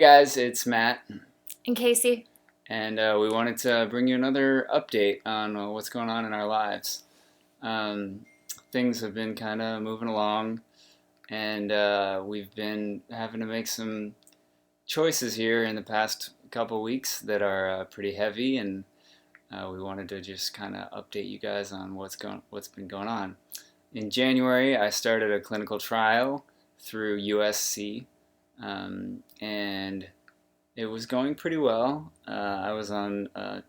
Guys, it's Matt, And Casey. and we wanted to bring you another update on what's going on in our lives. Um, Things have been kind of moving along, and we've been having to make some choices here in the past couple weeks that are pretty heavy, and we wanted to just kind of update you guys on what's been going on. In January, I started a clinical trial through USC, and it was going pretty well. I was on a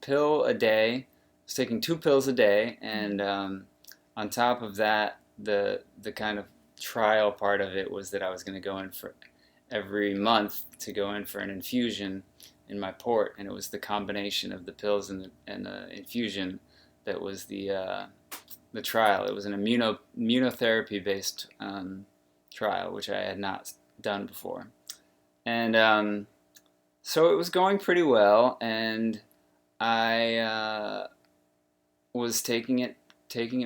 pill a day. I was taking 2 pills a day, and on top of that, the kind of trial part of it was that I was going to go in for every month to go in for an infusion in my port, and it was the combination of the pills and the infusion that was the trial. It was an immunotherapy based trial, which I had not done before, and so it was going pretty well, and I was taking it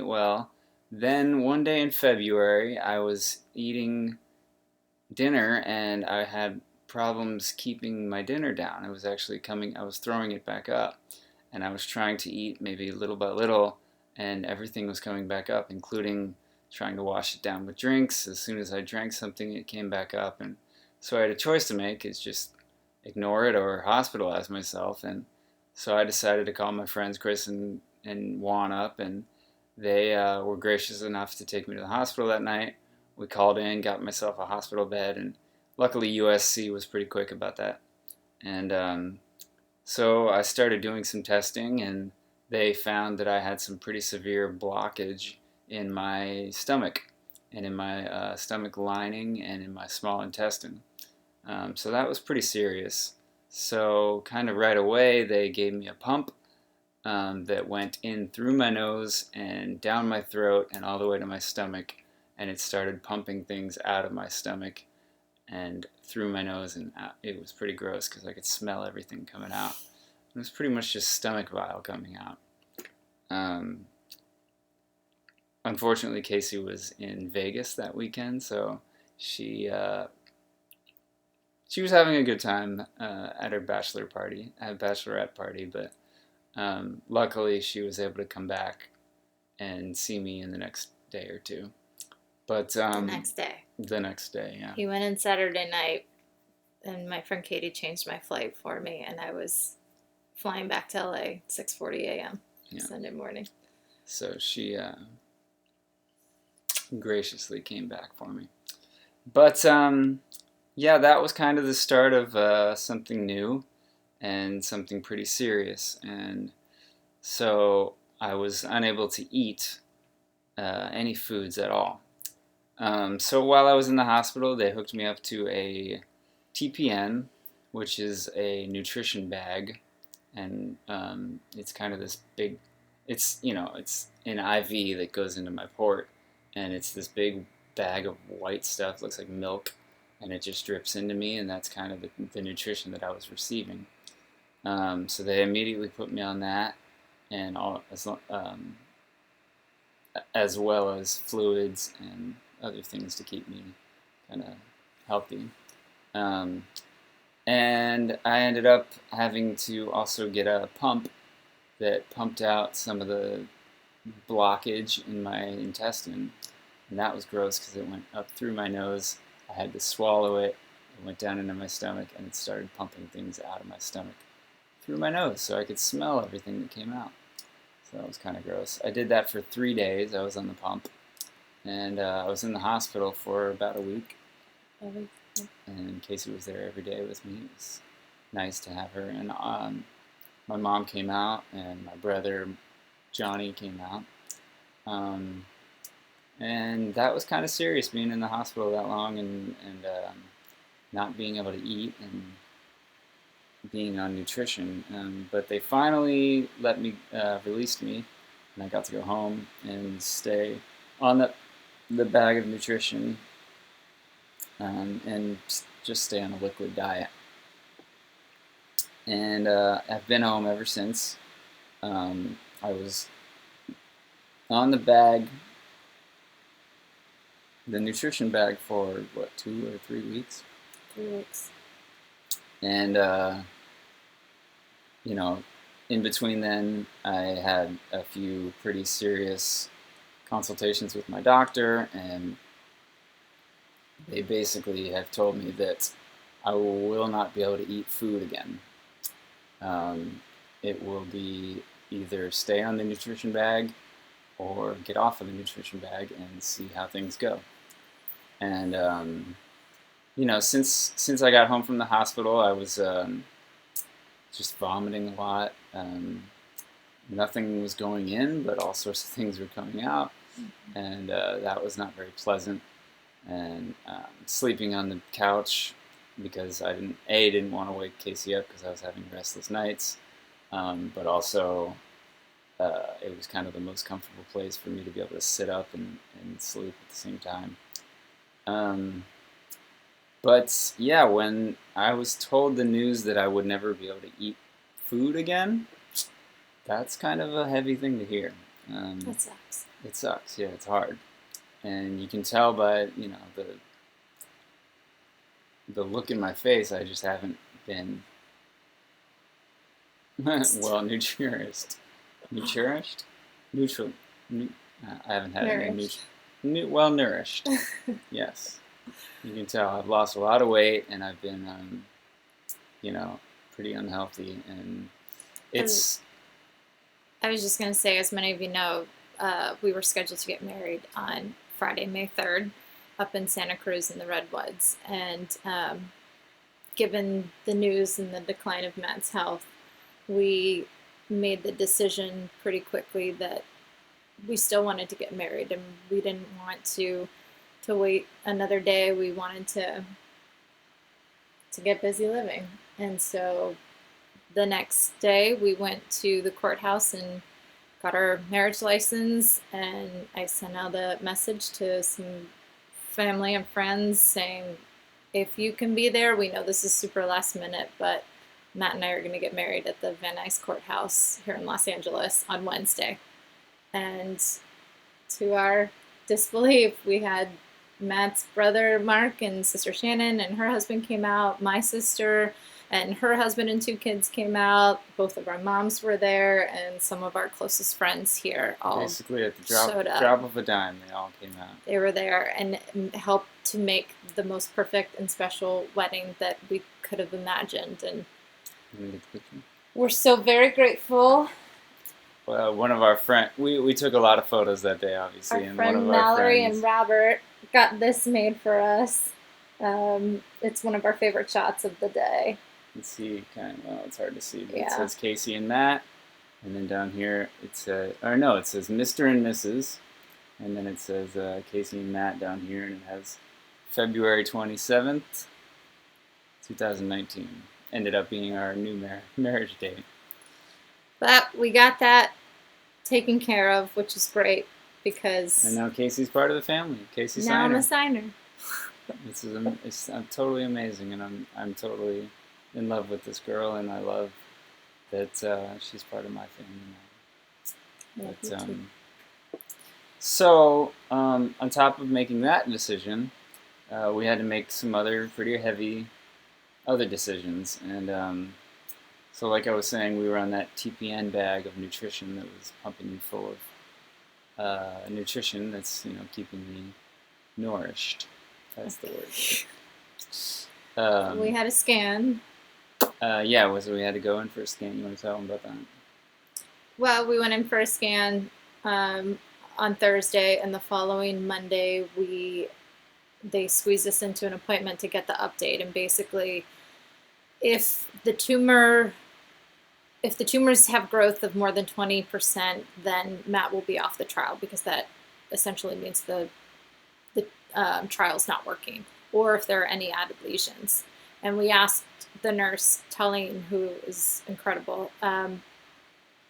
well. Then one day in February, I was eating dinner, and I had problems keeping my dinner down. It was actually coming. I was throwing it back up, and I was trying to eat maybe little by little, and everything was coming back up, including trying to wash it down with drinks. As soon as I drank something, it came back up, and so I had a choice to make: is just ignore it or hospitalize myself. And so I decided to call my friends Chris and Juan up, and they were gracious enough to take me to the hospital that night. We called in, got myself a hospital bed, and luckily USC was pretty quick about that. And so I started doing some testing, and they found that I had some pretty severe blockage in my stomach and in my stomach lining and in my small intestine. So that was pretty serious. So, kind of right away, they gave me a pump that went in through my nose and down my throat and all the way to my stomach. And it started pumping things out of my stomach and through my nose. And out. It was pretty gross because I could smell everything coming out. It was pretty much just stomach bile coming out. Um, Unfortunately, Casey was in Vegas that weekend, so she she was having a good time at her bachelorette party, but luckily she was able to come back and see me in the next day or two. But The next day. the next day, yeah, He went in Saturday night, and my friend Katie changed my flight for me, and I was flying back to LA 6:40 a.m. yeah. Sunday morning. So she graciously came back for me. But yeah, that was kind of the start of something new and something pretty serious. And so I was unable to eat any foods at all. So while I was in the hospital, they hooked me up to a TPN, which is a nutrition bag, and it's kind of this big. It's an IV that goes into my port, and it's this big bag of white stuff, looks like milk, and it just drips into me, and that's kind of the nutrition that I was receiving. So they immediately put me on that, and as well as fluids and other things to keep me kind of healthy. Um, and I ended up having to also get a pump that pumped out some of the blockage in my intestine. And that was gross because it went up through my nose. I had to swallow it. It went down into my stomach, and it started pumping things out of my stomach through my nose so I could smell everything that came out. So that was kind of gross. I did that for 3 days. I was on the pump, and I was in the hospital for about a week. And Casey was there every day with me. It was nice to have her. And my mom came out, and my brother Johnny came out. Um, and that was kind of serious, being in the hospital that long and not being able to eat and being on nutrition. But they finally released me, and I got to go home and stay on the bag of nutrition and just stay on a liquid diet. And I've been home ever since. I was on the nutrition bag for what, 2 or 3 weeks? 3 weeks. And you know, in between then, I had a few pretty serious consultations with my doctor, and they basically have told me that I will not be able to eat food again. Um, it will be either stay on the nutrition bag or get off of the nutrition bag and see how things go. And since I got home from the hospital, I was just vomiting a lot. Nothing was going in, but all sorts of things were coming out, and that was not very pleasant. And sleeping on the couch because I didn't want to wake Casey up because I was having restless nights, but also it was kind of the most comfortable place for me to be able to sit up and sleep at the same time. But yeah, when I was told the news that I would never be able to eat food again, that's kind of a heavy thing to hear. That sucks. It sucks. Yeah, it's hard, and you can tell by the look in my face. I just haven't been well nourished, neutral. I haven't had any well nourished. Yes, you can tell I've lost a lot of weight, and I've been pretty unhealthy, and it's. I was just going to say, as many of you know, we were scheduled to get married on Friday, May 3rd, up in Santa Cruz in the Redwoods. And given the news and the decline of Matt's health, we made the decision pretty quickly that we still wanted to get married, and we didn't want to wait another day. We wanted to get busy living. And so the next day we went to the courthouse and got our marriage license, and I sent out a message to some family and friends saying, if you can be there, we know this is super last minute, but Matt and I are going to get married at the Van Nuys Courthouse here in Los Angeles on Wednesday. And to our disbelief, we had Matt's brother Mark and sister Shannon and her husband came out, my sister and her husband and 2 kids came out. Both of our moms were there, and some of our closest friends here all basically at the drop of a dime, they all came out. They were there and helped to make the most perfect and special wedding that we could have imagined. And we're so very grateful. Well, one of our friends, we took a lot of photos that day, obviously. Our friend Mallory and Robert got this made for us. It's one of our favorite shots of the day. You can see it's hard to see, but yeah. It says Casey and Matt, and then down here it says Mr. and Mrs., and then it says Casey and Matt down here, and it has February 27th, 2019. Ended up being our new marriage date. But we got that taken care of, which is great because. And now Casey's part of the family. Casey Signer. Now I'm a signer. It's totally amazing, and I'm totally in love with this girl, and I love that she's part of my family now. So on top of making that decision, we had to make some other pretty heavy other decisions, and so like I was saying, we were on that TPN bag of nutrition that was pumping me full of nutrition that's keeping me nourished. That's the word. We had a scan. We had to go in for a scan. You want to tell them about that? Well, we went in for a scan on Thursday, and the following Monday, they squeezed us into an appointment to get the update. And basically, if the tumors have growth of more than 20%, then Matt will be off the trial, because that essentially means the trial's not working, or if there are any added lesions. And we asked the nurse, Talene, who is incredible,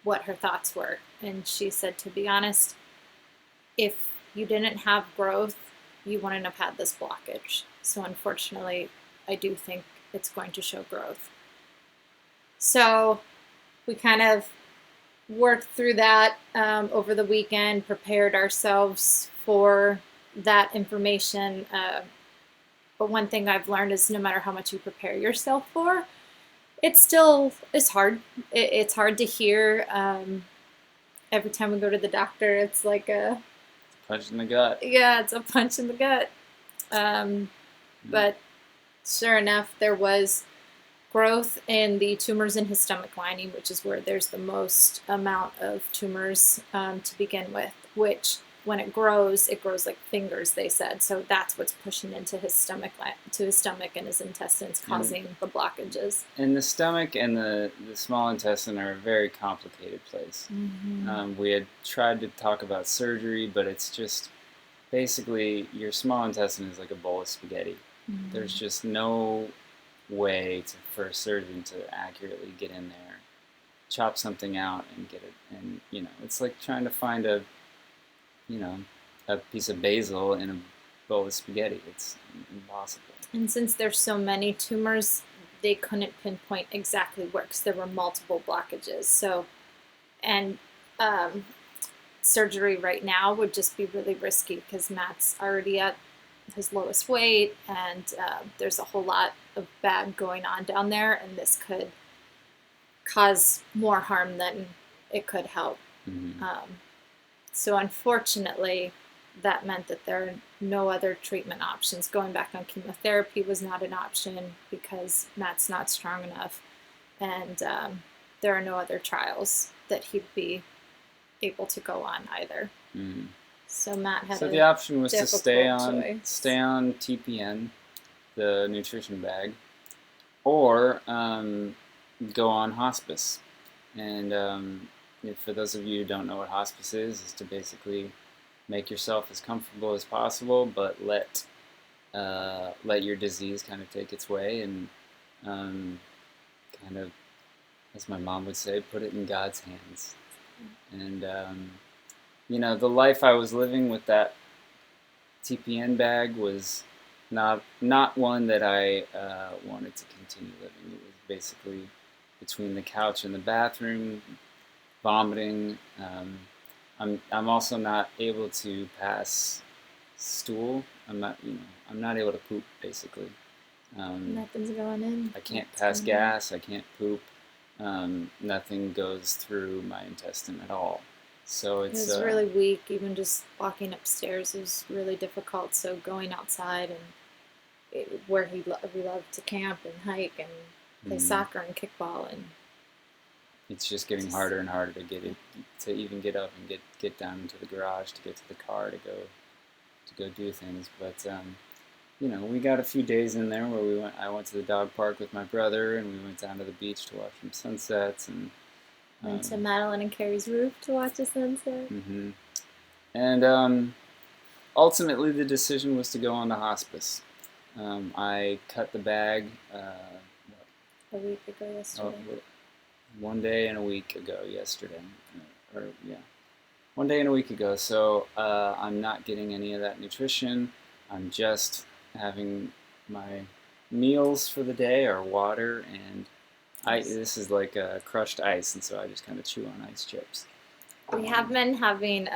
what her thoughts were. And she said, to be honest, if you didn't have growth, you wouldn't have had this blockage. So unfortunately, I do think it's going to show growth. So we kind of worked through that over the weekend, prepared ourselves for that information But one thing I've learned is no matter how much you prepare yourself for, it's hard. It's hard to hear. Every time we go to the doctor, it's like Punch in the gut. yeah, it's a punch in the gut. But sure enough, there was growth in the tumors in his stomach lining, which is where there's the most amount of tumors to begin with, which when it grows like fingers, they said. So that's what's pushing into his stomach, to his stomach and his intestines, causing the blockages. And the stomach and the small intestine are a very complicated place. We had tried to talk about surgery, but it's just basically your small intestine is like a bowl of spaghetti. There's just no way for a surgeon to accurately get in there, chop something out and get it. And, it's like trying to find a piece of basil in a bowl of spaghetti. It's impossible. And since there's so many tumors, they couldn't pinpoint exactly where, because there were multiple blockages. So, and surgery right now would just be really risky because Matt's already at his lowest weight, and there's a whole lot of bad going on down there, and this could cause more harm than it could help. So unfortunately, that meant that there are no other treatment options. Going back on chemotherapy was not an option because Matt's not strong enough, and there are no other trials that he'd be able to go on either. So Matt had. So the option was to stay on TPN, the nutrition bag, or go on hospice. And for those of you who don't know what hospice is to basically make yourself as comfortable as possible, but let your disease kind of take its way, and kind of, as my mom would say, put it in God's hands. And the life I was living with that TPN bag was not one that I wanted to continue living. It was basically between the couch and the bathroom, vomiting. I'm also not able to pass stool. I'm not able to poop, basically. Nothing's going in. I can't pass gas. I can't poop. Nothing goes through my intestine at all. So it was really weak. Even just walking upstairs was really difficult. So going outside and where we love to camp and hike and play soccer and kickball, and it's just getting harder and harder to even get up and get down into the garage, to get to the car to go do things. But we got a few days in there where I went to the dog park with my brother, and we went down to the beach to watch some sunsets, and went to Madeline and Carrie's roof to watch a sunset. And ultimately, the decision was to go on to hospice. I cut the bag a week ago yesterday. One day and a week ago yesterday. One day and a week ago. So I'm not getting any of that nutrition. I'm just having my meals for the day are water and this is like crushed ice, and so I just kind of chew on ice chips. We have been having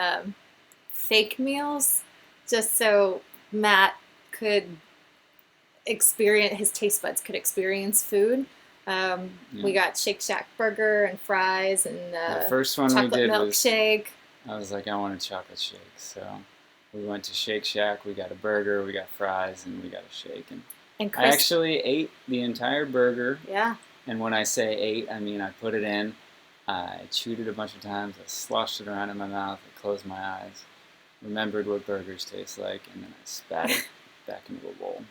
fake meals just so Matt could his taste buds could experience food. We got Shake Shack burger and fries and the first one chocolate we did milkshake. I was like, I want a chocolate shake, so we went to Shake Shack. We got a burger, we got fries, and we got a shake. And I actually ate the entire burger. Yeah. And when I say ate, I mean I put it in. I chewed it a bunch of times. I sloshed it around in my mouth. I closed my eyes, remembered what burgers taste like, and then I spat it back into a bowl.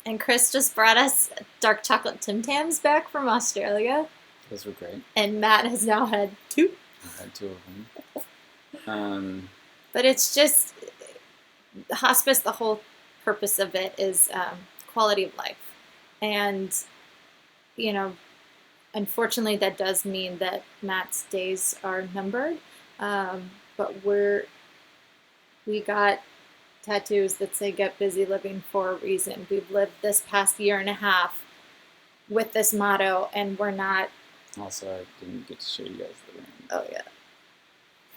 And Chris just brought us dark chocolate Tim Tams back from Australia. Those were great. And Matt has now had 2. I've had 2 of them. But it's just hospice. The whole purpose of it is quality of life, and unfortunately, that does mean that Matt's days are numbered. But we got tattoos that say "Get busy living" for a reason. We've lived this past year and a half with this motto, and we're not. Also, I didn't get to show you guys the ring. Oh yeah.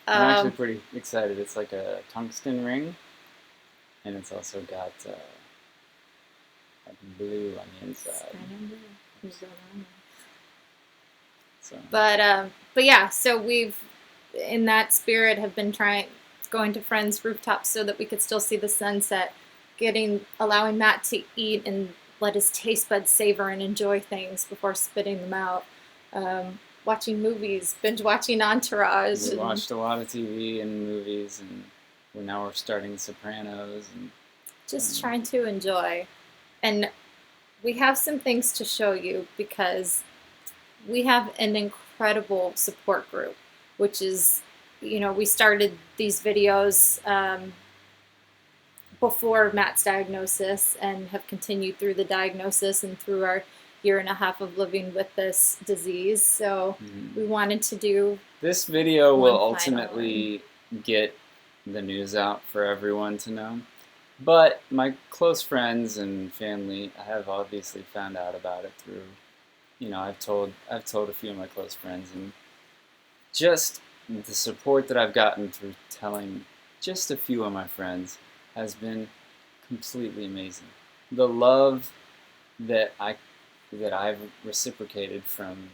I'm actually pretty excited. It's like a tungsten ring, and it's also got like blue on the inside. So. But yeah, so we've, in that spirit, have been going to friends' rooftops so that we could still see the sunset, allowing Matt to eat and let his taste buds savor and enjoy things before spitting them out. Watching movies, binge watching Entourage. We watched a lot of TV and movies, and now we're starting Sopranos, and just trying to enjoy. And we have some things to show you because we have an incredible support group, which is, we started these videos before Matt's diagnosis and have continued through the diagnosis and through our year and a half of living with this disease. So we wanted to do this video will ultimately get the news out for everyone to know. But my close friends and family have obviously found out about it through, I've told a few of my close friends, and just the support that I've gotten through telling just a few of my friends has been completely amazing. The love that I've reciprocated from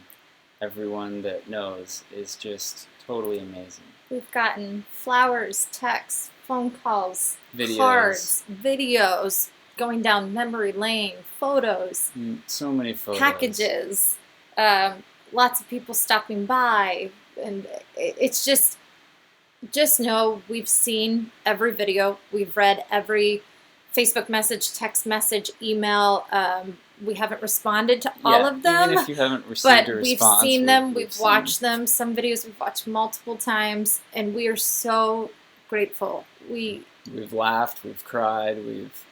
everyone that knows is just totally amazing. We've gotten flowers, texts, phone calls, cards, videos, going down memory lane, photos. So many photos. Packages. Lots of people stopping by. And it's just know we've seen every video. We've read every Facebook message, text message, email. We haven't responded to all of them. Even if you haven't received a response. But we've seen them, we've watched them. Some videos we've watched multiple times, and we are so grateful. We've laughed, we've cried, we've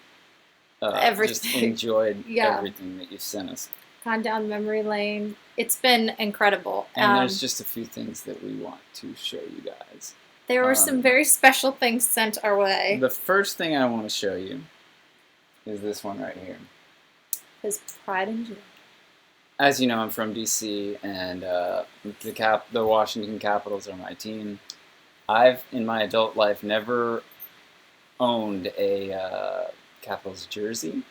just enjoyed everything that you've sent us. Gone down memory lane. It's been incredible. And there's just a few things that we want to show you guys. There were some very special things sent our way. The first thing I want to show you is this one right here. His pride and joy. As you know, I'm from DC, and the Washington Capitals are my team. I've, in my adult life, never owned a Capitals jersey,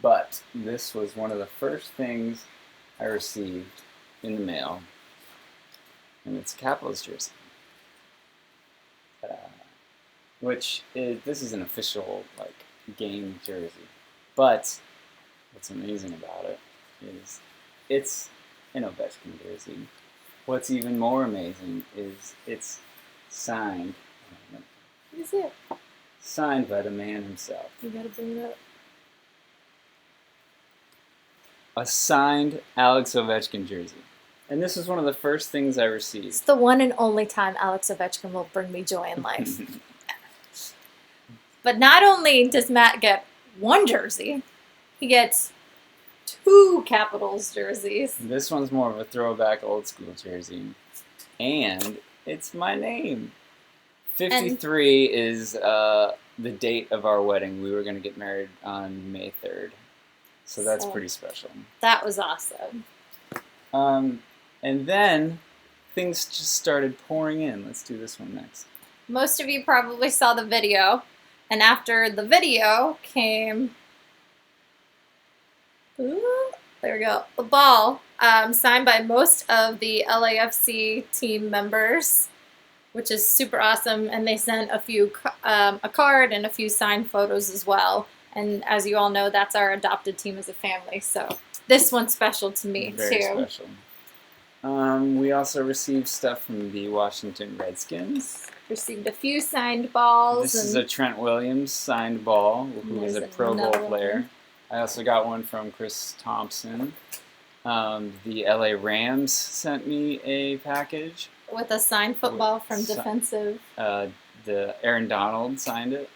but this was one of the first things I received in the mail, and it's a Capitals jersey. This is an official game jersey, but what's amazing about it is it's an Ovechkin jersey. What's even more amazing is it's signed. Is it? Signed by the man himself. You gotta bring it up. A signed Alex Ovechkin jersey. And this is one of the first things I received. It's the one and only time Alex Ovechkin will bring me joy in life. But not only does Matt get one jersey, he gets 2 Capitals jerseys. This one's more of a throwback old school jersey. And it's my name. 53 is the date of our wedding. We were going to get married on May 3rd. So that's pretty special. That was awesome. And then things just started pouring in. Let's do this one next. Most of you probably saw the video. And after the video came... Ooh, there we go. The ball, signed by most of the LAFC team members, which is super awesome. And they sent a card and a few signed photos as well. And as you all know, that's our adopted team as a family. So this one's special to me, Very special. We also received stuff from the Washington Redskins. Received a few signed balls. This is a Trent Williams signed ball, who is a Pro Bowl player. I also got one from Chris Thompson. The LA Rams sent me a package. With a signed football from defensive. The Aaron Donald signed it.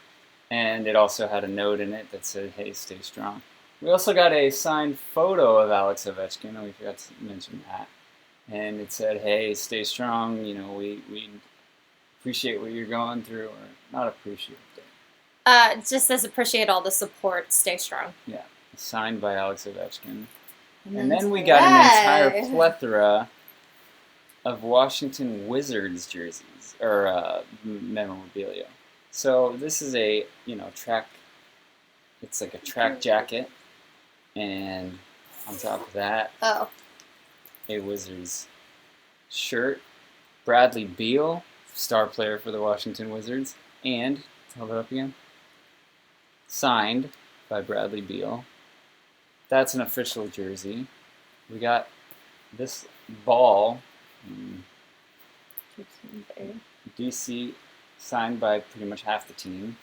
And it also had a note in it that said, "Hey, stay strong." We also got a signed photo of Alex Ovechkin, and we forgot to mention that. And it said, "Hey, stay strong. We appreciate what you're going through," or not appreciate it. It just says appreciate all the support. Stay strong. Yeah, signed by Alex Ovechkin. And then we got an entire plethora of Washington Wizards jerseys, or memorabilia. So this is a, track, it's like a track jacket, And on top of that, Oh, a Wizards shirt. Bradley Beal, star player for the Washington Wizards, and hold it up again. Signed by Bradley Beal. That's an official jersey. We got this ball. DC signed by pretty much half the team.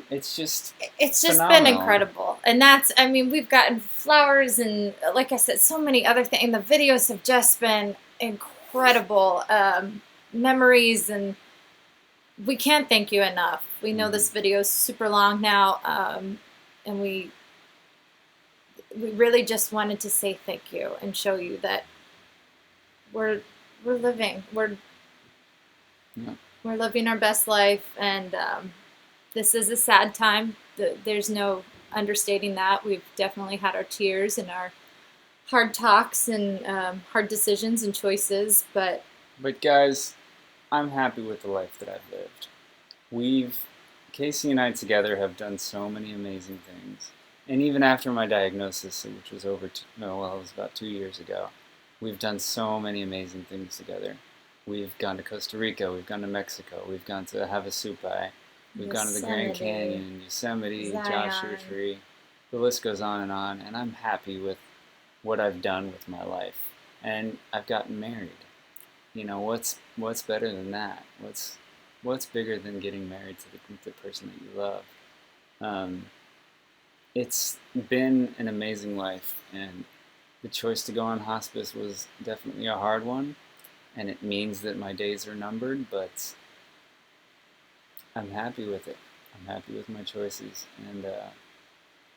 It's just been phenomenal. incredible. And we've gotten flowers and, like I said, so many other things. And the videos have just been incredible memories, and we can't thank you enough. We know this video is super long now, and we really just wanted to say thank you and show you that we're living. We're living our best life, and this is a sad time. There's no understating that. We've definitely had our tears and our hard talks and hard decisions and choices, but guys, I'm happy with the life that I've lived. Casey and I together have done so many amazing things. And even after my diagnosis, which was it was about 2 years ago, we've done so many amazing things together. We've gone to Costa Rica, we've gone to Mexico, we've gone to Havasupai, we've gone to the Grand Canyon, Yosemite, Joshua Tree. The list goes on, and I'm happy with what I've done with my life. And I've gotten married. You know, what's better than that? What's bigger than getting married to the person that you love? It's been an amazing life, and the choice to go on hospice was definitely a hard one, and it means that my days are numbered, but I'm happy with it. I'm happy with my choices, and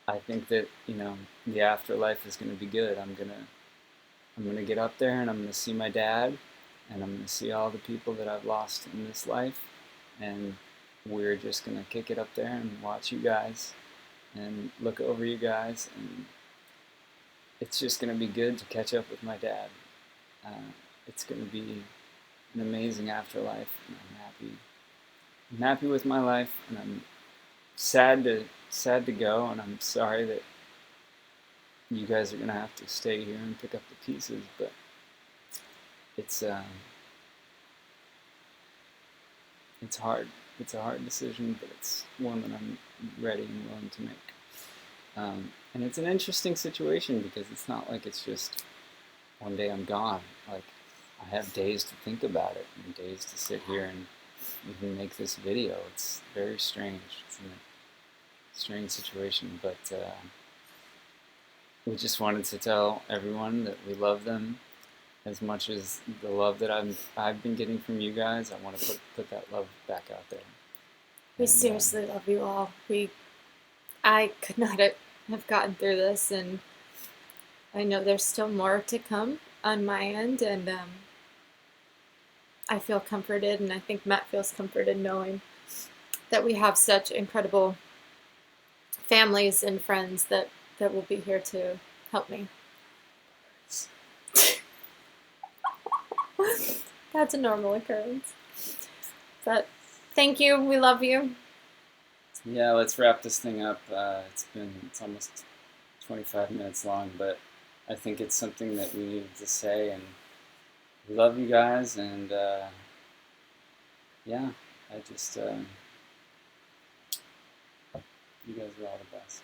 I think that the afterlife is going to be good. I'm gonna get up there, and I'm gonna see my dad, and I'm gonna see all the people that I've lost in this life, and we're just gonna kick it up there and watch you guys and look over you guys, and it's just gonna be good to catch up with my dad. It's gonna be an amazing afterlife, and I'm happy. I'm happy with my life, and I'm sad to go, and I'm sorry that you guys are gonna have to stay here and pick up the pieces, but it's hard. It's a hard decision, but it's one that I'm ready and willing to make. And it's an interesting situation because it's not like it's just one day I'm gone. Like, I have days to think about it and days to sit here and even make this video. It's very strange. It's a strange situation, but we just wanted to tell everyone that we love them as much as the love that I've been getting from you guys. I want to put that love back out there. We seriously love you all. I could not have gotten through this, and I know there's still more to come on my end, and I feel comforted, and I think Matt feels comforted knowing that we have such incredible families and friends that will be here to help me. That's a normal occurrence. But thank you. We love you. Yeah, let's wrap this thing up. It's almost 25 minutes long, but I think it's something that we needed to say, and we love you guys, and yeah, you guys are all the best.